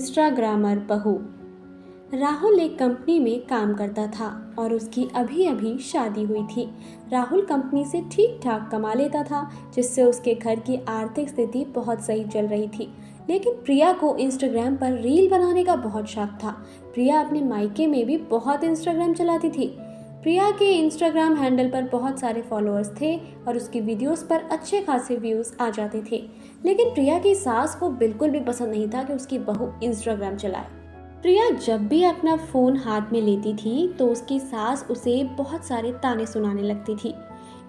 Instagrammer बहू। राहुल एक company में काम करता था और उसकी अभी अभी शादी हुई थी। राहुल कंपनी से ठीक ठाक कमा लेता था, जिससे उसके घर की आर्थिक स्थिति बहुत सही चल रही थी। लेकिन प्रिया को इंस्टाग्राम पर रील बनाने का बहुत शौक था। प्रिया अपने मायके में भी बहुत इंस्टाग्राम चलाती थी। प्रिया के इंस्टाग्राम हैंडल पर बहुत सारे फॉलोअर्स थे और उसकी वीडियोस पर अच्छे खासे व्यूज़ आ जाते थे। लेकिन प्रिया की सास को बिल्कुल भी पसंद नहीं था कि उसकी बहू इंस्टाग्राम चलाए। प्रिया जब भी अपना फ़ोन हाथ में लेती थी तो उसकी सास उसे बहुत सारे ताने सुनाने लगती थी।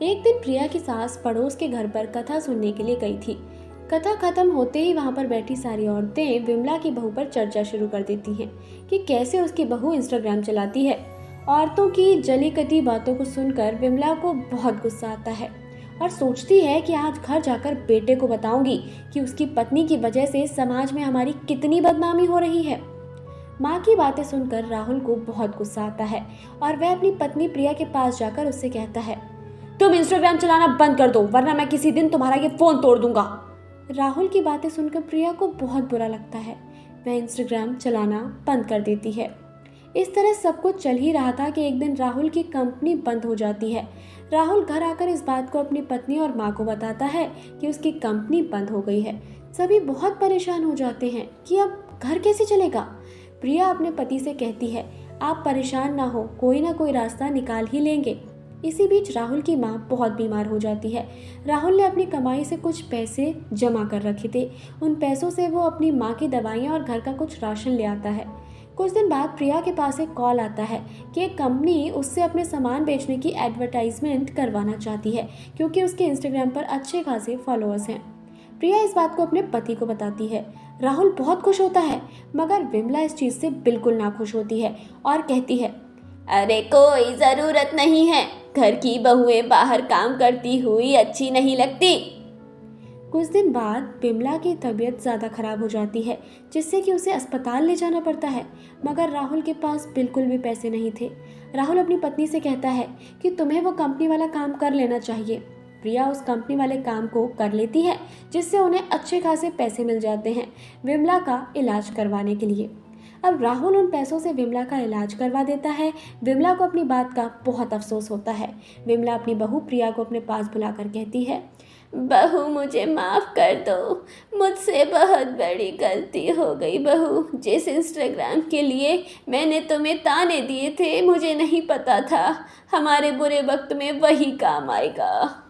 एक दिन प्रिया की सास पड़ोस के घर पर कथा सुनने के लिए गई थी। कथा खत्म होते ही वहां पर बैठी सारी औरतें विमला की बहू पर चर्चा शुरू कर देती हैं कि कैसे उसकी बहू इंस्टाग्राम चलाती है। औरतों की जली कटी बातों को सुनकर विमला को बहुत गुस्सा आता है और सोचती है कि आज घर जाकर बेटे को बताऊंगी कि उसकी पत्नी की वजह से समाज में हमारी कितनी बदनामी हो रही है। माँ की बातें सुनकर राहुल को बहुत गुस्सा आता है और वह अपनी पत्नी प्रिया के पास जाकर उससे कहता है, तुम इंस्टाग्राम चलाना बंद कर दो, वरना मैं किसी दिन तुम्हारा ये फोन तोड़ दूंगा। राहुल की बातें सुनकर प्रिया को बहुत बुरा लगता है। वह इंस्टाग्राम चलाना बंद कर देती है। इस तरह सब कुछ चल ही रहा था कि एक दिन राहुल की कंपनी बंद हो जाती है। राहुल घर आकर इस बात को अपनी पत्नी और माँ को बताता है कि उसकी कंपनी बंद हो गई है। सभी बहुत परेशान हो जाते हैं कि अब घर कैसे चलेगा। प्रिया अपने पति से कहती है, आप परेशान ना हो, कोई ना कोई रास्ता निकाल ही लेंगे। इसी बीच राहुल की माँ बहुत बीमार हो जाती है। राहुल ने अपनी कमाई से कुछ पैसे जमा कर रखे थे। उन पैसों से वो अपनी माँ की दवाइयाँ और घर का कुछ राशन ले आता है। कुछ दिन बाद प्रिया के पास एक कॉल आता है कि एक कंपनी उससे अपने सामान बेचने की एडवर्टाइजमेंट करवाना चाहती है, क्योंकि उसके इंस्टाग्राम पर अच्छे खासे फॉलोअर्स हैं। प्रिया इस बात को अपने पति को बताती है। राहुल बहुत खुश होता है, मगर विमला इस चीज़ से बिल्कुल नाखुश होती है और कहती है, अरे कोई ज़रूरत नहीं है, घर की बहुएं बाहर काम करती हुई अच्छी नहीं लगती। कुछ दिन बाद विमला की तबीयत ज़्यादा खराब हो जाती है, जिससे कि उसे अस्पताल ले जाना पड़ता है, मगर राहुल के पास बिल्कुल भी पैसे नहीं थे। राहुल अपनी पत्नी से कहता है कि तुम्हें वो कंपनी वाला काम कर लेना चाहिए। प्रिया उस कंपनी वाले काम को कर लेती है, जिससे उन्हें अच्छे खासे पैसे मिल जाते हैं विमला का इलाज करवाने के लिए। अब राहुल उन पैसों से विमला का इलाज करवा देता है। विमला को अपनी बात का बहुत अफसोस होता है। विमला अपनी बहू प्रिया को अपने पास बुलाकर कहती है, बहू मुझे माफ़ कर दो, मुझसे बहुत बड़ी गलती हो गई बहू। जिस इंस्टाग्राम के लिए मैंने तुम्हें ताने दिए थे, मुझे नहीं पता था हमारे बुरे वक्त में वही काम आएगा।